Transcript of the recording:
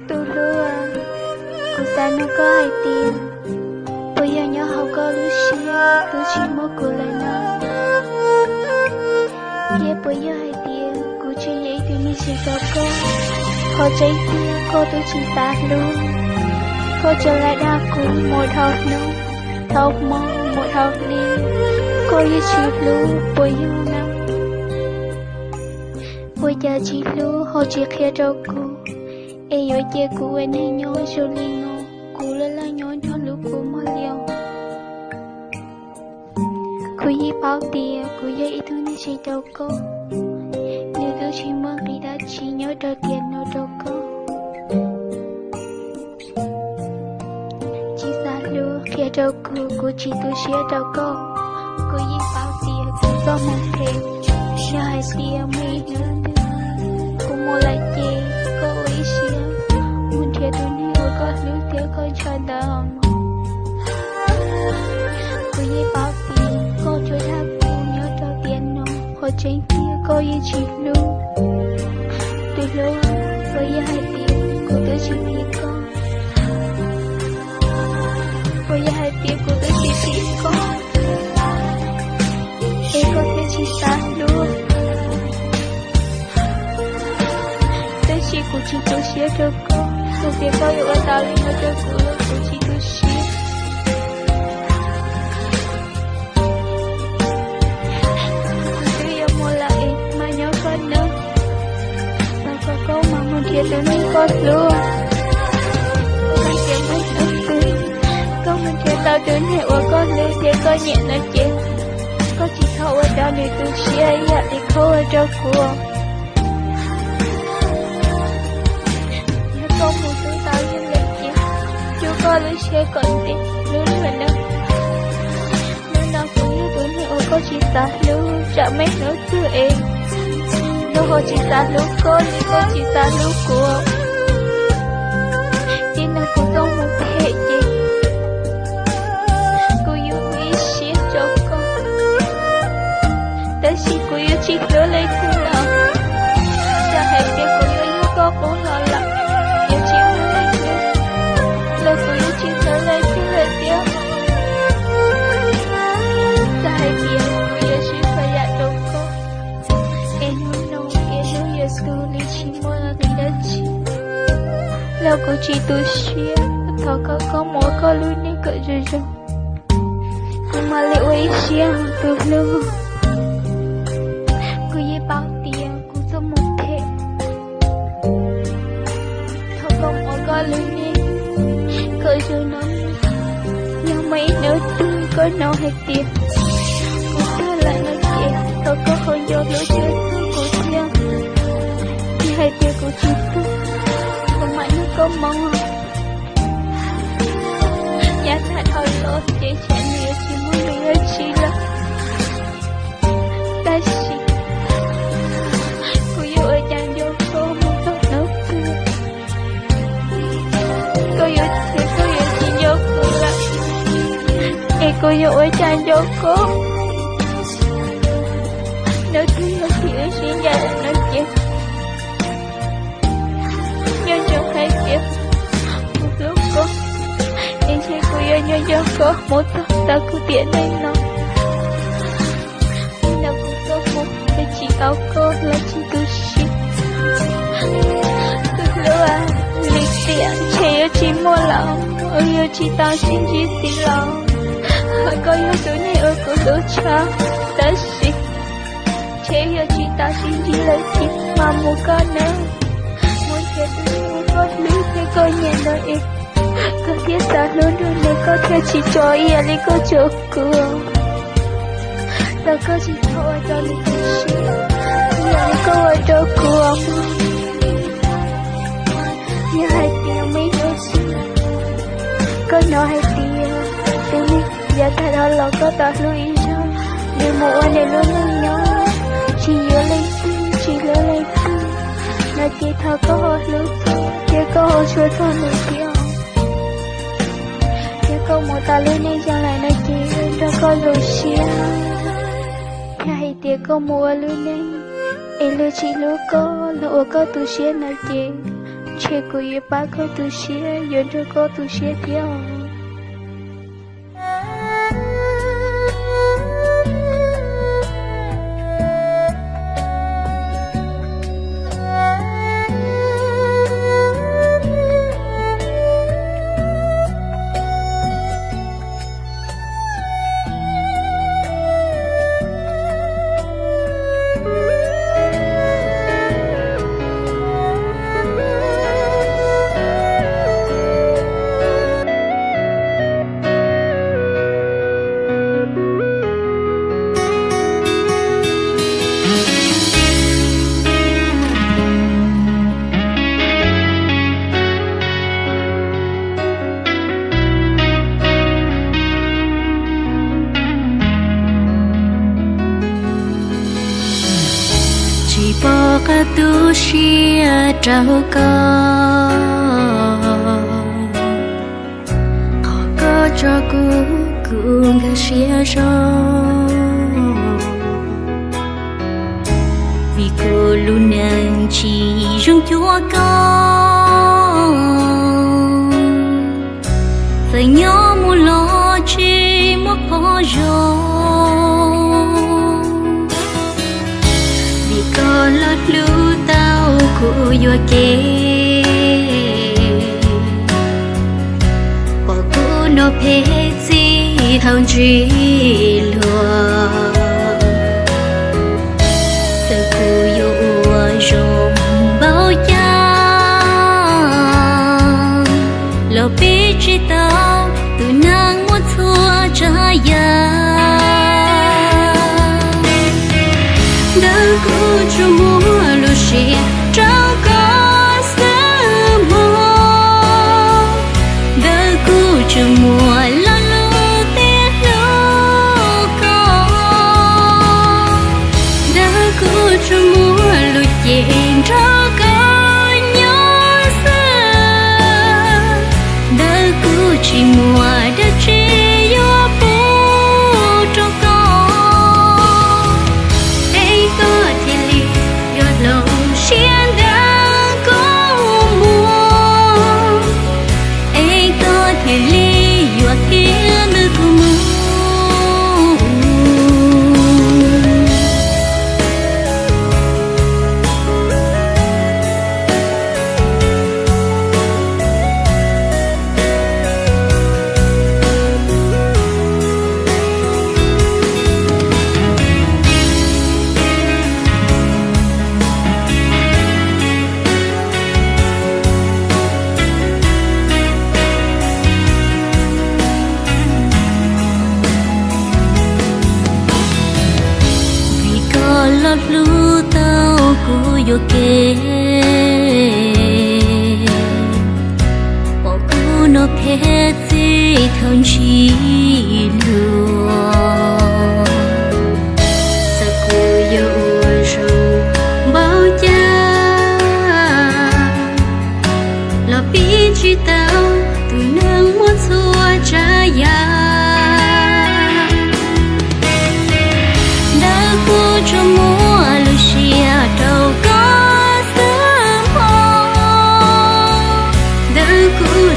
Tu lúa cô ta nó có hai tiền bây giờ nhớ học có lúa xia tôi chỉ mua cô lại nó kia bây giờ hai tiền cô chỉ dễ thì mình sẽ có cô họ cháy kia cô tôi chỉ ta luôn cô trở lại đa cũ một học nông học mong một học đi cô như chỉ lúa bây giờ năm bây giờ chỉ lúa họ chỉ kia cho cô ai ở kia cô anh hay nhớ cho linh ngô cô là nhớ cho lúa cô mà liều cô y bao tiền cô dạy thứ này sẽ cho cô nếu tôi chỉ mong khi đã chỉ nhớ cho tiền nó cho cô chỉ ra lúa kia cho cô chỉ tôi sẽ cho cô y bao tiền cô do một thêm cho hai tiền mấy nữa cô mua lại gì cô ý xia muốn thiệt tôi đi ở con lúa tiếc con cho đầm cô y bao tiền cô cho tháp cô nhớ cho tiền nó họ trên kia cô y chỉ luôn từ lâu cô y hai tiền cô tới chỉ biết con cô y hai tiền cô tới chỉ biết con em có thể chỉ ta luôn tới chỉ cô chỉ tôi xia cho cô việc có yêu ở tao lên nó cho cô chỉ tôi xia dia tu ni kau lu, kau dia mai tu, kau dia tahu tu ni kau lu dia kau nhẹ nó chết, kau chỉ thâu ở đó ni tu xia ya thì khâu ở đó của, kau muốn tu tahu như vậy chứ, chú kau lu xia còn đi, lu nữa nữa, nên nào cũng như tu ni kau chỉ tahu lu, chả mấy nữa tu em. Cô chỉ ta lúc cô chỉ ta lúc cô chỉ là cô không một thể gì cô yêu quý xếp cho cô tới khi cô yêu chỉ nhớ lấy thứ nào cha hãy biết cô yêu có cũng lo lắng yêu chỉ nhớ lấy thứ là cô yêu chỉ nhớ lấy thứ là tiếc cha hãy biết cô yêu chỉ phải dạy cho cô em tu li chi mua là cái đất chi, lâu cô chỉ tu xia, thọ có mỗi có lui đi cỡ rồi, nhưng mà liệu ấy xia tu lâu, cô ye bao tiền cô cho một thế, thọ có mỗi có lui đi cỡ rồi nó, nhưng mấy nữa tu có nào hết tiền, cô tu lại nó tiền, thọ có không vô lối chơi cô tiền. Hai tia của chị tôi không mãi nó có mong giá thật thôi lỗi chị chẳng nghĩa chị muốn đi ở chị là ta chị cô yêu ở chàng vô cô muốn tốt nữa cô yêu chị vô cô là cô yêu ở chàng vô cô nếu tôi là chị ở chị nhà là nó chị hai kia một lúc cô em sẽ cô yêu nhau cho cô một ta cứ tiện đây nó nhưng nào cũng có một cái chỉ áo cô là chỉ tu sĩ tôi lâu lịch tiện chỉ yêu chỉ mua lòng yêu chỉ tao xin chỉ tin lòng có yêu tôi này ở cô đôi cha ta sĩ chỉ yêu chỉ tao xin chỉ lấy chỉ mà một con nữa muốn chết có lý để có nhận được ít có thiết xa luôn rồi nếu có thể chỉ cho ý lý có chỗ cửa ta có chỉ thôi cho lý có sĩ lý có ở chỗ cửa như hai tiếng mấy đôi xí có nói hai tiếng tiếng đi giờ ta đó là có ta lưu ý cho nếu một anh này luôn luôn nhớ chỉ nhớ lấy tim chỉ nhớ lấy tim là chỉ thao có hồi lúc chỉ có hồi chúa cho mình kia chỉ có một ta lên đây cho lại nói chỉ cho có lối xia hay chỉ có mua lên đây em lưu chỉ lưu có lúa có tu xia nói chỉ chế cô yêu ba cô tu xia yêu cho cô tu xia theo bỏ cả tu xia trao họ có cho cô cũng cả xia rồi vì cô luôn nàng chỉ dùng chúa con phải nhớ một lo chi một khó rồi có lót lũ tao cụ vừa kê bỏ cụ nó phê gì thằng chỉ lùa từ cụ vừa rộm bao cha lo biết chỉ tao từ nàng muốn thua trái ya đã cố cho mùa lúa xia trao có sớm mơ đã cố cho mùa lo lúa tiết lúa có đã cố cho mùa lúa chèn trao có nhớ xưa đã cố chỉ mùa đã chỉ lót lũ tao cụ vô kê bỏ cụ nó phê gì thằng chỉ lùa sa cụ vô rồi bao cha lo biết chỉ tao từ nắng muốn xua trái ya cho mùa lúa xia trâu có sớm hoa đã cố